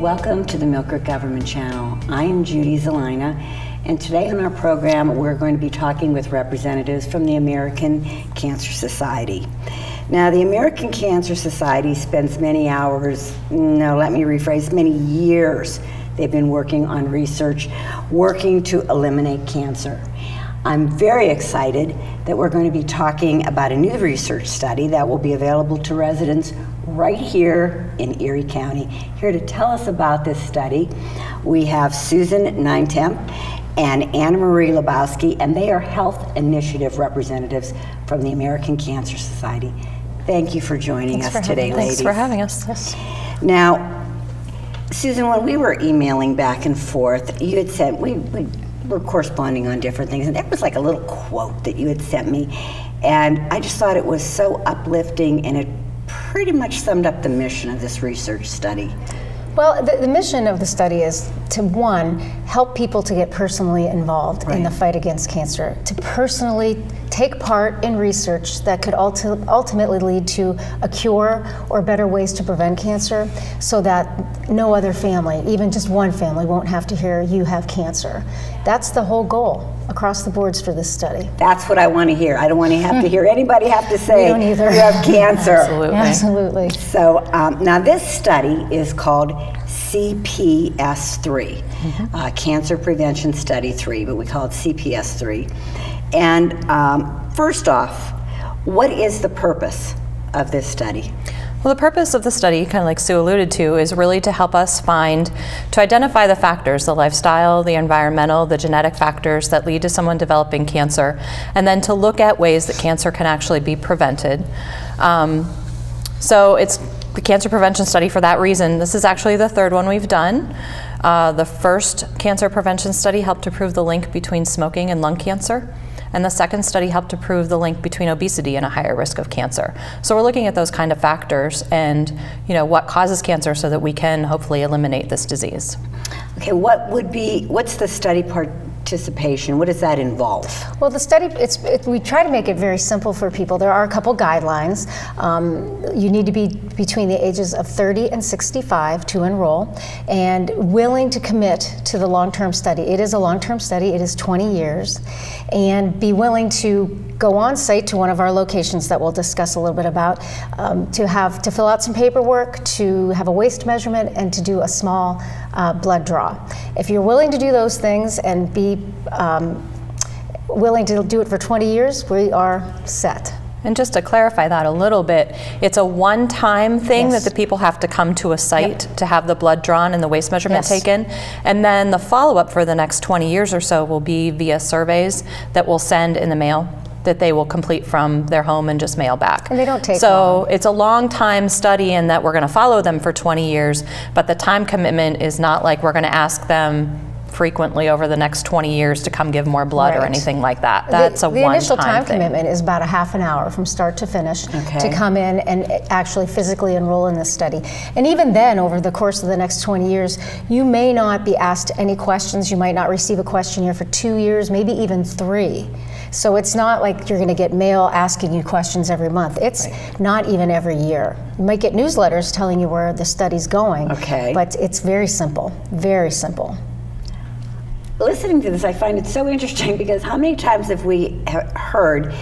Welcome to the Millcreek Government Channel. I am Judy Zelina, and today on our program we're going to be talking with representatives from the American Cancer Society. Now, the American Cancer Society spends many hours, many years, they've been working on research, working to eliminate cancer. I'm very excited that we're going to be talking about a new research study that will be available to residents right here in Erie County. Here to tell us about this study, we have Susan Ninetemp and Anna Marie Lebowski, and they are health initiative representatives from the American Cancer Society. Thank you for joining us today, ladies. Thanks for having us. Yes. Now, Susan, when we were emailing back and forth, you had sent, we were corresponding on different things, and there was like a little quote that you had sent me, and I just thought it was so uplifting, and it pretty much summed up the mission of this research study. Well, the mission of the study is to, one, help people to get personally involved in the fight against cancer, to personally take part in research that could ultimately lead to a cure or better ways to prevent cancer, so that no other family, even just one family, won't have to hear you have cancer. That's the whole goal across the boards for this study. That's what I want to hear. I don't want to have to hear anybody have to say don't either. you have cancer. Absolutely. Absolutely. So now this study is called CPS3, Cancer Prevention Study 3, but we call it CPS3. And first off, what is the purpose of this study? Well, the purpose of the study, kind of like Sue alluded to, is really to help us to identify the factors, the lifestyle, the environmental, the genetic factors that lead to someone developing cancer, and then to look at ways that cancer can actually be prevented. So it's the cancer prevention study for that reason. This is actually the third one we've done. The first cancer prevention study helped to prove the link between smoking and lung cancer. And the second study helped to prove the link between obesity and a higher risk of cancer. So we're looking at those kind of factors and what causes cancer so that we can hopefully eliminate this disease. Okay, what's the study participation? What does that involve? Well, the study, we try to make it very simple for people. There are a couple guidelines. You need to be between the ages of 30 and 65 to enroll, and willing to commit to the long-term study. It is a long-term study. It is 20 years. And be willing to go on site to one of our locations that we'll discuss a little bit about, to fill out some paperwork, to have a waist measurement, and to do a small blood draw. If you're willing to do those things and be willing to do it for 20 years, we are set. And just to clarify that a little bit, it's a one-time thing that the people have to come to a site to have the blood drawn and the waist measurement taken. And then the follow-up for the next 20 years or so will be via surveys that we'll send in the mail that they will complete from their home and just mail back. And they don't take long. So it's a long time study in that we're going to follow them for 20 years, but the time commitment is not like we're going to ask them frequently over the next 20 years to come give more blood or anything like that. That's a one-time thing. The initial time commitment is about a half an hour from start to finish to come in and actually physically enroll in this study. And even then, over the course of the next 20 years, you may not be asked any questions. You might not receive a questionnaire for 2 years, maybe even 3. So it's not like you're going to get mail asking you questions every month. It's not even every year. You might get newsletters telling you where the study's going, but it's very simple, very simple. Listening to this, I find it so interesting because how many times have we heard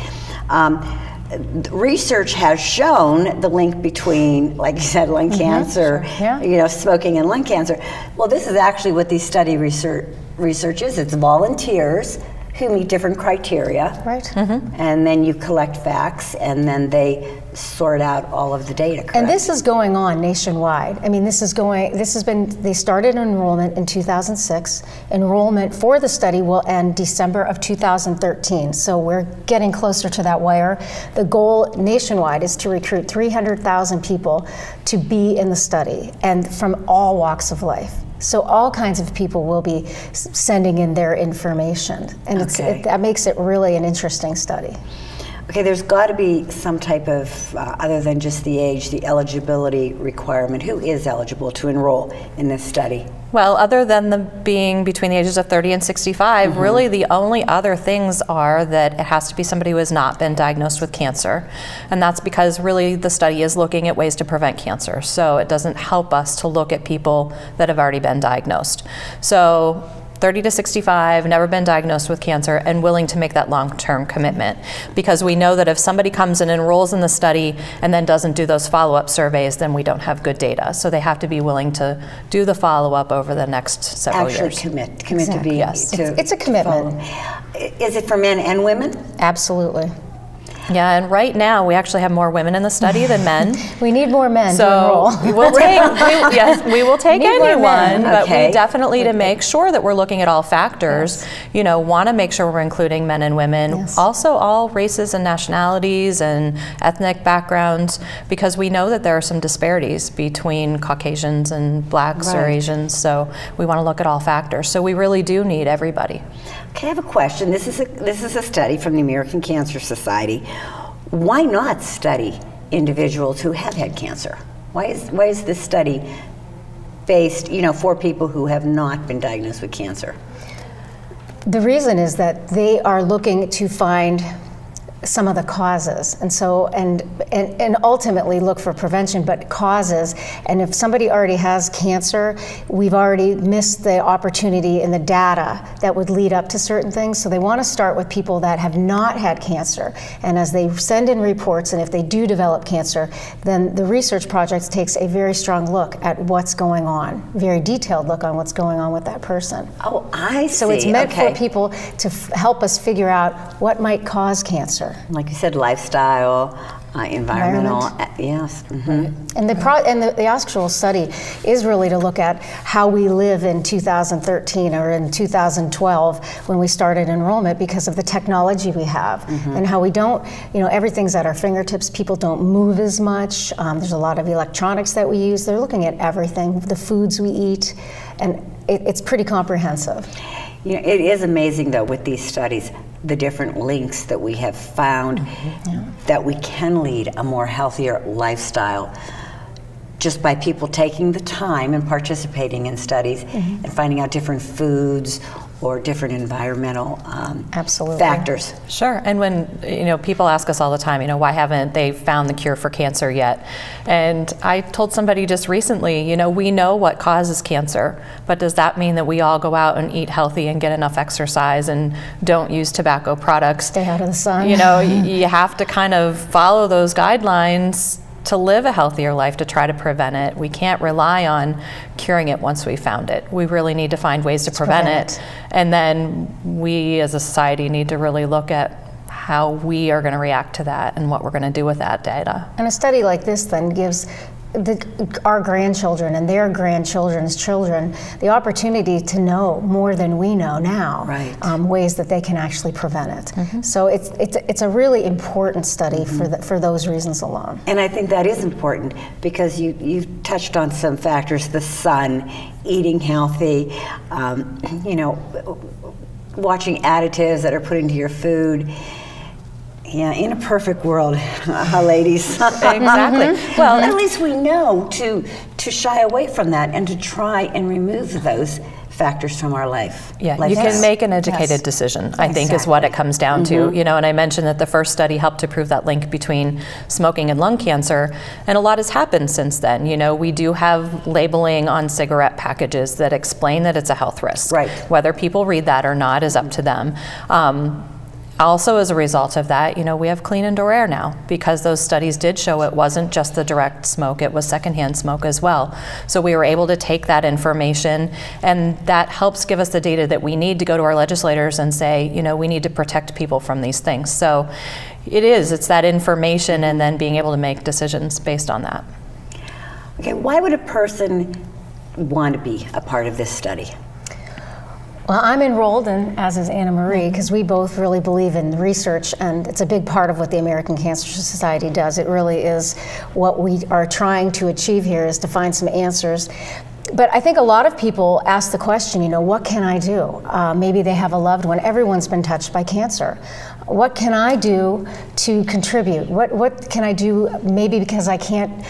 research has shown the link between, like you said, lung cancer, smoking and lung cancer. Well, this is actually what these study research is. It's volunteers who meet different criteria. And then you collect facts, and then they sort out all of the data, correct? And this is going on nationwide. I mean, they started enrollment in 2006. Enrollment for the study will end December of 2013. So we're getting closer to that wire. The goal nationwide is to recruit 300,000 people to be in the study, and from all walks of life. So all kinds of people will be sending in their information, and that makes it really an interesting study. Okay, there's got to be some type of, other than just the age, the eligibility requirement. Who is eligible to enroll in this study? Well, other than the being between the ages of 30 and 65, really the only other things are that it has to be somebody who has not been diagnosed with cancer. And that's because really the study is looking at ways to prevent cancer. So it doesn't help us to look at people that have already been diagnosed. So 30 to 65, never been diagnosed with cancer, and willing to make that long-term commitment. Because we know that if somebody comes and enrolls in the study and then doesn't do those follow-up surveys, then we don't have good data. So they have to be willing to do the follow-up over the next several years. Actually commit to be, Yes. It's a commitment. follow. Is it for men and women? Absolutely. Yeah, and right now we actually have more women in the study than men. We need more men to So enroll. we will take Need more men. anyone, but Okay. we definitely, to make sure that we're looking at all factors, want to make sure we're including men and women, Yes. also all races and nationalities and ethnic backgrounds, because we know that there are some disparities between Caucasians and blacks or Right. Asians, so we want to look at all factors. So we really do need everybody. Okay, I have a question. This is a study from the American Cancer Society. Why not study individuals who have had cancer? Why is this study based, for people who have not been diagnosed with cancer? The reason is that they are looking to find some of the causes, and so and ultimately look for prevention, but causes. And if somebody already has cancer, we've already missed the opportunity in the data that would lead up to certain things. So they want to start with people that have not had cancer, and as they send in reports, and if they do develop cancer, then the research project takes a very strong look at what's going on, very detailed look on what's going on with that person. Oh, I see. So it's meant okay. for people to help us figure out what might cause cancer. Like you said, lifestyle, environmental, Environment. yes. Mhm. And the actual study is really to look at how we live in 2013 or in 2012 when we started enrollment, because of the technology we have and how we don't, everything's at our fingertips. People don't move as much. There's a lot of electronics that we use. They're looking at everything, the foods we eat, and it's pretty comprehensive. It is amazing, though, with these studies, the different links that we have found that we can lead a more healthier lifestyle just by people taking the time and participating in studies and finding out different foods or different environmental Absolutely. factors. Sure, and when people ask us all the time, why haven't they found the cure for cancer yet? And I told somebody just recently, we know what causes cancer, but does that mean that we all go out and eat healthy and get enough exercise and don't use tobacco products? Stay out of the sun. You have to kind of follow those guidelines to live a healthier life, to try to prevent it. We can't rely on curing it once we found it. We really need to find ways to prevent it. And then we as a society need to really look at how we are going to react to that and what we're going to do with that data. And a study like this then gives our grandchildren and their grandchildren's children the opportunity to know more than we know now, Right. Ways that they can actually prevent it. So it's a really important study for those reasons alone. And I think that is important because you touched on some factors: the sun, eating healthy, watching additives that are put into your food. Yeah, in a perfect world, ladies. Exactly. Well, at least we know to shy away from that and to try and remove those factors from our life. Yeah, Like you this. can make an educated Yes. decision, I think, is what it comes down to. And I mentioned that the first study helped to prove that link between smoking and lung cancer, and a lot has happened since then. We do have labeling on cigarette packages that explain that it's a health risk. Right. Whether people read that or not is up to them. Also, as a result of that, we have clean indoor air now, because those studies did show it wasn't just the direct smoke, it was secondhand smoke as well. So we were able to take that information, and that helps give us the data that we need to go to our legislators and say, we need to protect people from these things. So it's that information and then being able to make decisions based on that. Okay, why would a person want to be a part of this study? Well, I'm enrolled, and as is Anna Marie, because we both really believe in research, and it's a big part of what the American Cancer Society does. It really is what we are trying to achieve here, is to find some answers. But I think a lot of people ask the question, you know, what can I do? Maybe they have a loved one. Everyone's been touched by cancer. What can I do to contribute? What can I do, maybe because I can't,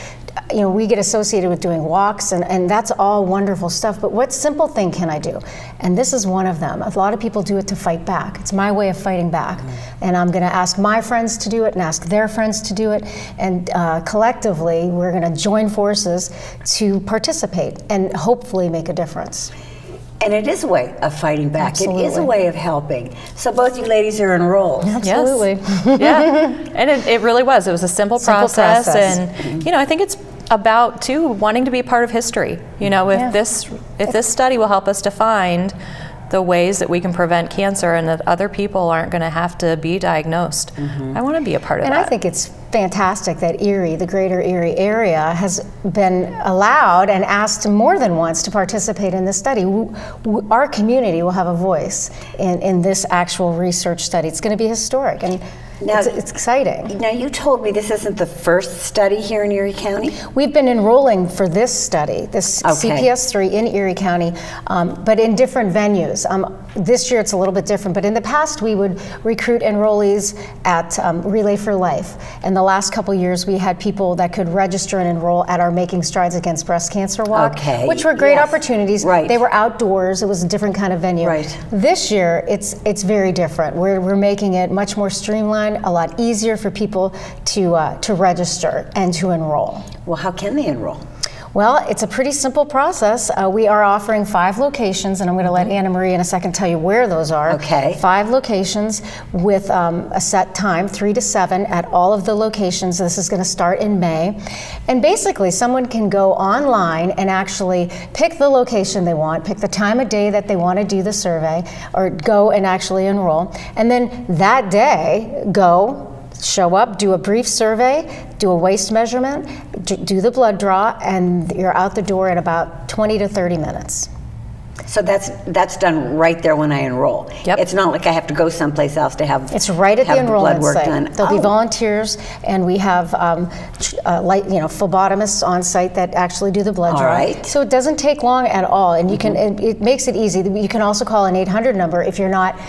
you know, we get associated with doing walks, and that's all wonderful stuff, but what simple thing can I do? And this is one of them. A lot of people do it to fight back. It's my way of fighting back. And I'm gonna ask my friends to do it and ask their friends to do it, and collectively, we're gonna join forces to participate and hopefully make a difference. And it is a way of fighting back. Absolutely. It is a way of helping. So both you ladies are enrolled. Absolutely. Yes. Yeah, and it really was. It was a simple process. And you know, I think it's about too wanting to be part of history. You know, if this study will help us to find the ways that we can prevent cancer and that other people aren't going to have to be diagnosed. I want to be a part of that. And I think it's fantastic that Erie, the greater Erie area, has been allowed and asked more than once to participate in this study. Our community will have a voice in this actual research study. It's going to be historic, and now, it's exciting. Now, you told me this isn't the first study here in Erie County? We've been enrolling for this study, this CPS3 in Erie County, but in different venues. This year it's a little bit different, but in the past we would recruit enrollees at Relay for Life. And the last couple years we had people that could register and enroll at our Making Strides Against Breast Cancer Walk, which were great opportunities. Right. They were outdoors. It was a different kind of venue. Right. This year it's very different. We're making it much more streamlined, a lot easier for people to register and to enroll. Well, how can they enroll? Well, it's a pretty simple process. We are offering 5 locations, and I'm going to let Anna Marie in a second tell you where those are. Okay. 5 locations with a set time, 3 to 7 at all of the locations. This is going to start in May. And basically, someone can go online and actually pick the location they want, pick the time of day that they want to do the survey, or go and actually enroll. And then that day, show up, do a brief survey, do a waist measurement, do the blood draw, and you're out the door in about 20 to 30 minutes. So that's done right there when I enroll. Yep. It's not like I have to go someplace else to have. It's right at the enrollment blood work site. done. There'll be volunteers, and we have phlebotomists on site that actually do the blood draw. Right. So it doesn't take long at all, and you can. It makes it easy. You can also call an 800 number if you're not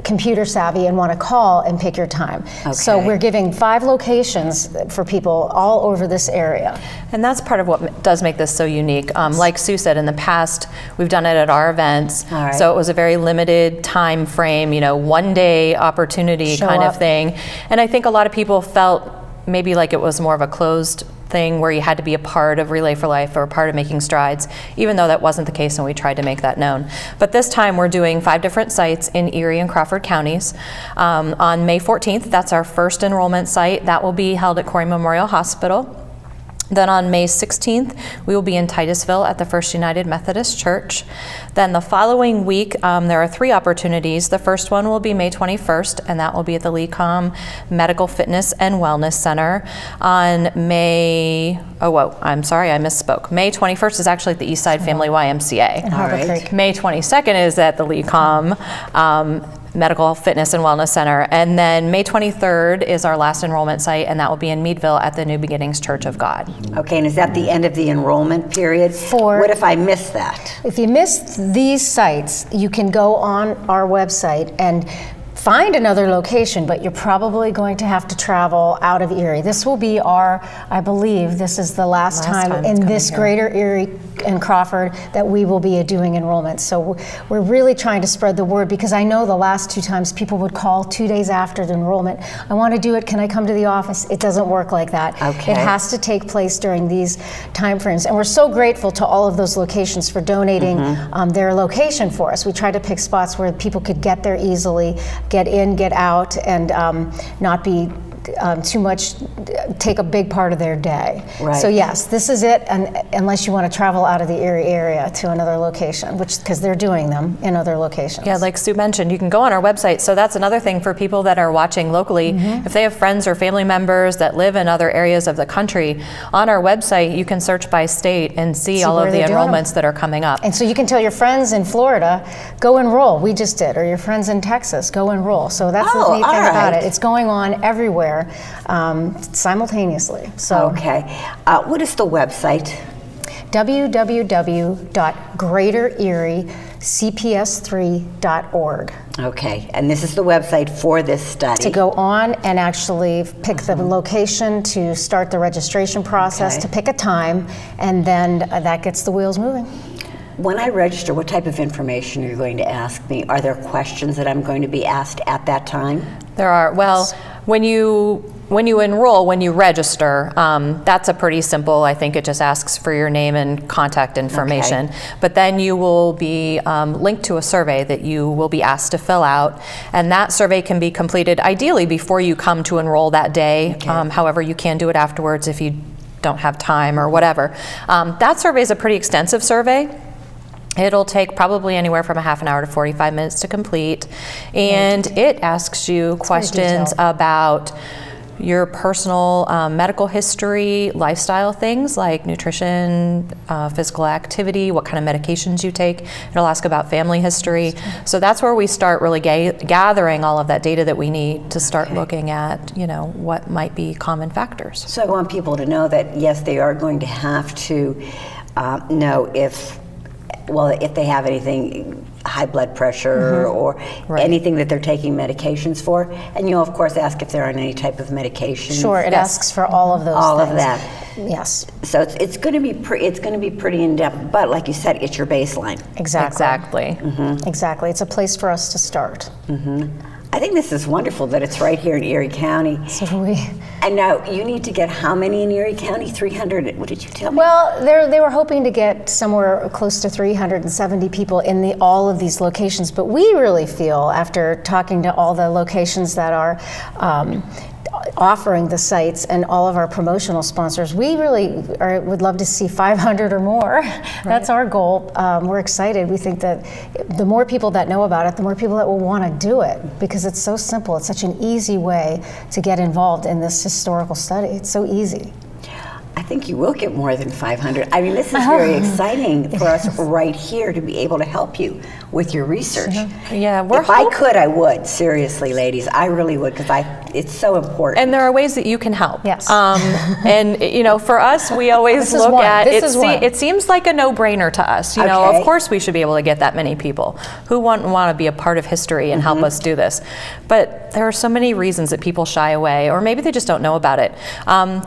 computer savvy and want to call and pick your time. Okay. So we're giving 5 locations for people all over this area. And that's part of what does make this so unique. Like Sue said, in the past, we've done it at our events. All right. So it was a very limited time frame, one day opportunity kind of thing. And I think a lot of people felt maybe like it was more of a closed thing where you had to be a part of Relay for Life or a part of Making Strides, even though that wasn't the case, and we tried to make that known. But this time we're doing 5 different sites in Erie and Crawford counties. On May 14th, that's our first enrollment site. That will be held at Corey Memorial Hospital. Then on May 16th, we will be in Titusville at the First United Methodist Church. Then the following week, there are 3 opportunities. The first one will be May 21st, and that will be at the LECOM Medical Fitness and Wellness Center. On May 21st is actually at the Eastside Family YMCA. In Harbor Creek. May 22nd is at the LECOM Medical Fitness and Wellness Center. And then May 23rd is our last enrollment site, and that will be in Meadville at the New Beginnings Church of God. Okay, and is that the end of the enrollment period? What if I miss that? If you missed these sites, you can go on our website and find another location, but you're probably going to have to travel out of Erie. This will be I believe this is the last time in this greater Erie and Crawford that we will be doing enrollment. So we're really trying to spread the word, because I know the last 2 times people would call 2 days after the enrollment. I want to do it, can I come to the office? It doesn't work like that. Okay. It has to take place during these time frames. And we're so grateful to all of those locations for donating their location for us. We try to pick spots where people could get there easily, get in, get out, and not be too much, take a big part of their day. Right. So yes, this is it, and unless you want to travel out of the Erie area to another location, because they're doing them in other locations. Yeah, like Sue mentioned, you can go on our website. So that's another thing for people that are watching locally. If they have friends or family members that live in other areas of the country, on our website you can search by state and see all of the enrollments that are coming up. And so you can tell your friends in Florida, go enroll, we just did, or your friends in Texas, go enroll. So that's the neat thing about it. It's going on everywhere simultaneously. So okay. What is the website? www.greatereriecps3.org. Okay, and this is the website for this study. To go on and actually pick the location, to start the registration process, Okay. to pick a time, and then that gets the wheels moving. When I register, what type of information are you going to ask me? Are there questions that I'm going to be asked at that time? There are. Well, when you enroll, when you register, that's a pretty simple. I think it just asks for your name and contact information. Okay. But then you will be linked to a survey that you will be asked to fill out, and that survey can be completed ideally before you come to enroll that day. Okay. However, you can do it afterwards if you don't have time or whatever. That survey is a pretty extensive survey. It'll take probably anywhere from a half an hour to 45 minutes to complete, and it asks you questions about your personal medical history, lifestyle things like nutrition, physical activity, what kind of medications you take. It'll ask about family history. So that's where we start really gathering all of that data that we need to start looking at, what might be common factors. So I want people to know that, yes, they are going to have to know if they have anything, high blood pressure or anything that they're taking medications for. And you'll, of course, ask if there are any type of medications. Sure, it asks for all of those all things. of that. Yes. So it's going to be pretty in depth. But like you said, it's your baseline. Exactly. Exactly. It's a place for us to start. I think this is wonderful that it's right here in Erie County. So do we. And now you need to get how many in Erie County? 300. What did you tell me? Well, they were hoping to get somewhere close to 370 people in all of these locations. But we really feel, after talking to all the locations that are offering the sites and all of our promotional sponsors, we really would love to see 500 or more. That's our goal. We're excited. We think that the more people that know about it, the more people that will want to do it, because it's so simple. It's such an easy way to get involved in this historical study. It's so easy. I think you will get more than 500. I mean, this is very exciting for us right here to be able to help you with your research. Yeah, if I could, I would. Seriously, ladies, I really would, because it's so important. And there are ways that you can help. Yes. And for us, we always look at it. It seems like a no-brainer to us. Of course, we should be able to get that many people who want to be a part of history and help us do this. But there are so many reasons that people shy away, or maybe they just don't know about it.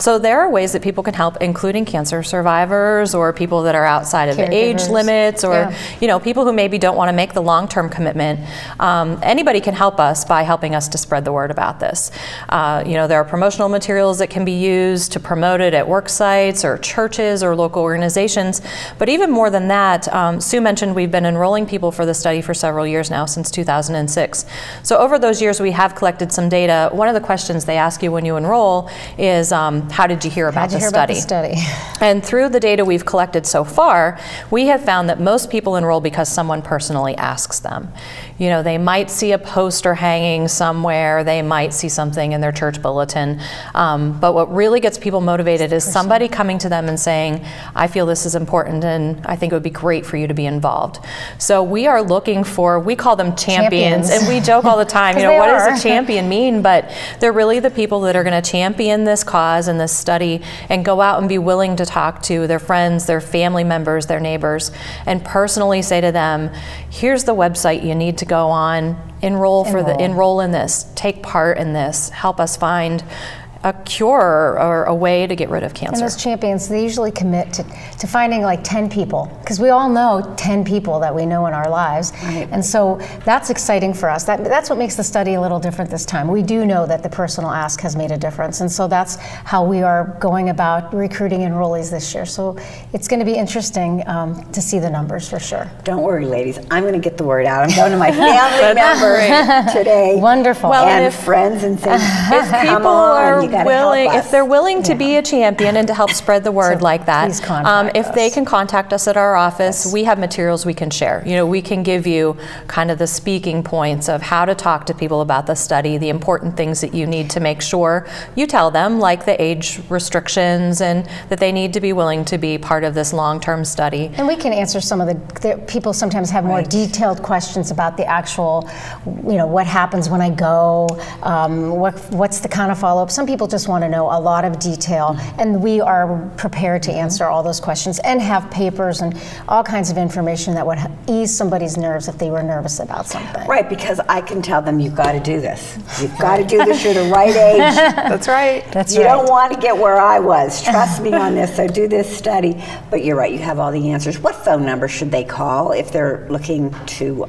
So there are ways that people can help, including cancer survivors or people that are outside of the age limits, or people who maybe don't want to make the long-term commitment. Anybody can help us by helping us to spread the word about this. There are promotional materials that can be used to promote it at work sites or churches or local organizations. But even more than that, Sue mentioned we've been enrolling people for the study for several years now, since 2006. So over those years, we have collected some data. One of the questions they ask you when you enroll is, how did you hear about the study? And through the data we've collected so far, we have found that most people enroll because someone personally asks them. They might see a poster hanging somewhere, they might see something in their church bulletin, but what really gets people motivated is somebody coming to them and saying, I feel this is important and I think it would be great for you to be involved. So we are looking for, we call them champions. And we joke all the time, what does a champion mean? But they're really the people that are going to champion this cause and this study and go out and be willing to talk to their friends, their family members, their neighbors, and personally say to them, here's the website you need to go on, enroll in this, take part in this, help us find a cure or a way to get rid of cancer. And those champions, they usually commit to finding like 10 people, because we all know 10 people that we know in our lives. Right. And so that's exciting for us. That's what makes the study a little different this time. We do know that the personal ask has made a difference, and so that's how we are going about recruiting enrollees this year. So it's going to be interesting to see the numbers for sure. Don't worry, ladies. I'm going to get the word out. I'm going to my family members today. Wonderful. Well, and friends and saying, if people are if they're willing to be a champion and to help spread the word like that, please contact if us. They can contact us at our office, we have materials we can share. We can give you kind of the speaking points of how to talk to people about the study, the important things that you need to make sure you tell them, like the age restrictions, and that they need to be willing to be part of this long-term study. And we can answer some of the people sometimes have more detailed questions about the actual, what happens when I go, what's the kind of follow-up. Some people people just want to know a lot of detail, and we are prepared to answer all those questions and have papers and all kinds of information that would ease somebody's nerves if they were nervous about something. Right, because I can tell them, you've got to do this. You've got to do this. You're the right age. That's right. That's you right. don't want to get where I was. Trust me on this. So do this study. But you're right. You have all the answers. What phone number should they call if they're looking to?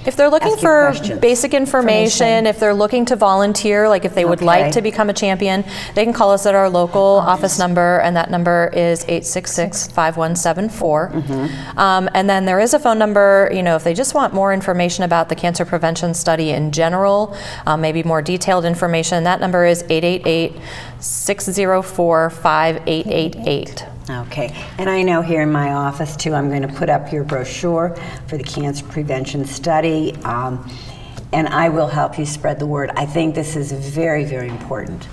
If they're looking ask you for questions? basic information, if they're looking to volunteer, like if they would like to become a champion, they can call us at our local office number, and that number is 866-5174. And then there is a phone number, you know, if they just want more information about the cancer prevention study in general, maybe more detailed information, that number is 888-604-5888. Okay, and I know here in my office too, I'm going to put up your brochure for the cancer prevention study, and I will help you spread the word. I think this is very, very important.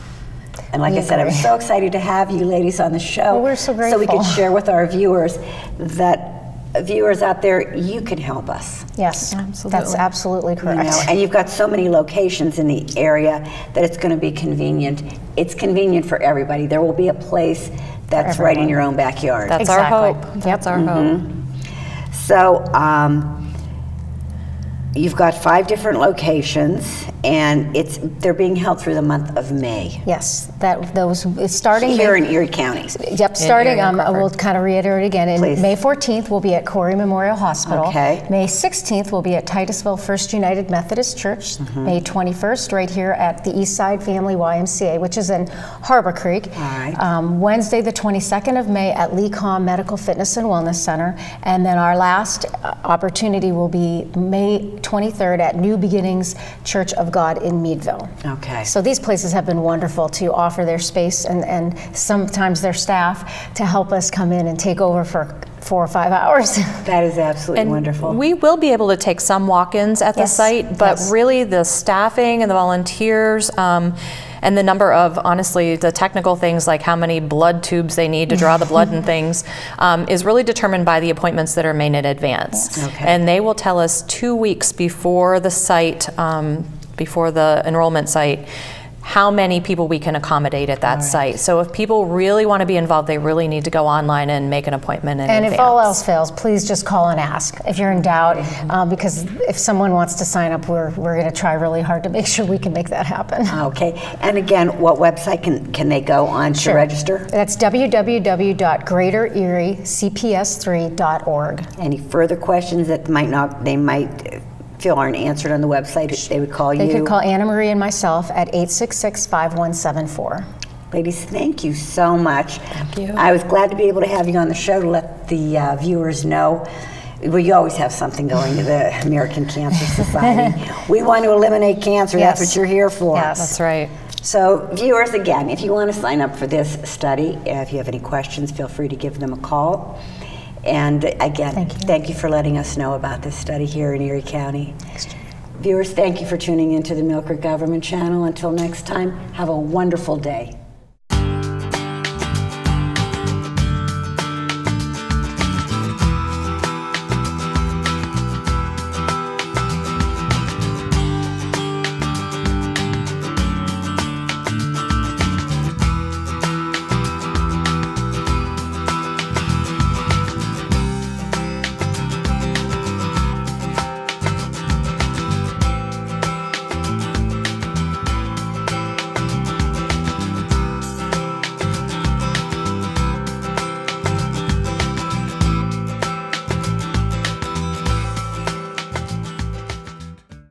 And like I said, I'm so excited to have you ladies on the show. Well, we're so grateful. So we can share with our viewers that viewers out there, you can help us. Yes, absolutely. That's absolutely correct. You know, and you've got so many locations in the area that it's going to be convenient. It's convenient for everybody. There will be a place that's right in your own backyard. That's our hope. That's our hope. So you've got 5 different locations, and they're being held through the month of May. Yes, it's starting Here in Erie County. Yep, starting, we'll kind of reiterate again. Please. May 14th, we'll be at Corey Memorial Hospital. Okay. May 16th, we'll be at Titusville First United Methodist Church. May 21st, right here at the Eastside Family YMCA, which is in Harbor Creek. All right. Wednesday, the 22nd of May at Lecom Medical Fitness and Wellness Center. And then our last opportunity will be May 23rd at New Beginnings Church of God in Meadville. Okay. So these places have been wonderful to offer their space and sometimes their staff to help us come in and take over for 4 or 5 hours. That is absolutely And wonderful. we will be able to take some walk-ins at the site, but really the staffing and the volunteers and the number of, honestly, the technical things like how many blood tubes they need to draw the blood and things is really determined by the appointments that are made in advance. Yes. Okay. And they will tell us 2 weeks before the site, before the enrollment site, how many people we can accommodate at that site. So if people really want to be involved, they really need to go online and make an appointment in advance. And if all else fails, please just call and ask if you're in doubt, because if someone wants to sign up, we're going to try really hard to make sure we can make that happen. Okay, and again, what website can they go on to register? That's www.greatereriecps3.org. Any further questions that they might feel aren't answered on the website, they would call you? They could call Anna Marie and myself at 866-5174. Ladies, thank you so much. Thank you. I was glad to be able to have you on the show to let the viewers know. Well, you always have something going to the American Cancer Society. We want to eliminate cancer. Yes. That's what you're here for. Yes. That's right. So viewers, again, if you want to sign up for this study, if you have any questions, feel free to give them a call. And again, thank you for letting us know about this study here in Erie County. Viewers, thank you for tuning into the Millcreek Government Channel. Until next time, have a wonderful day.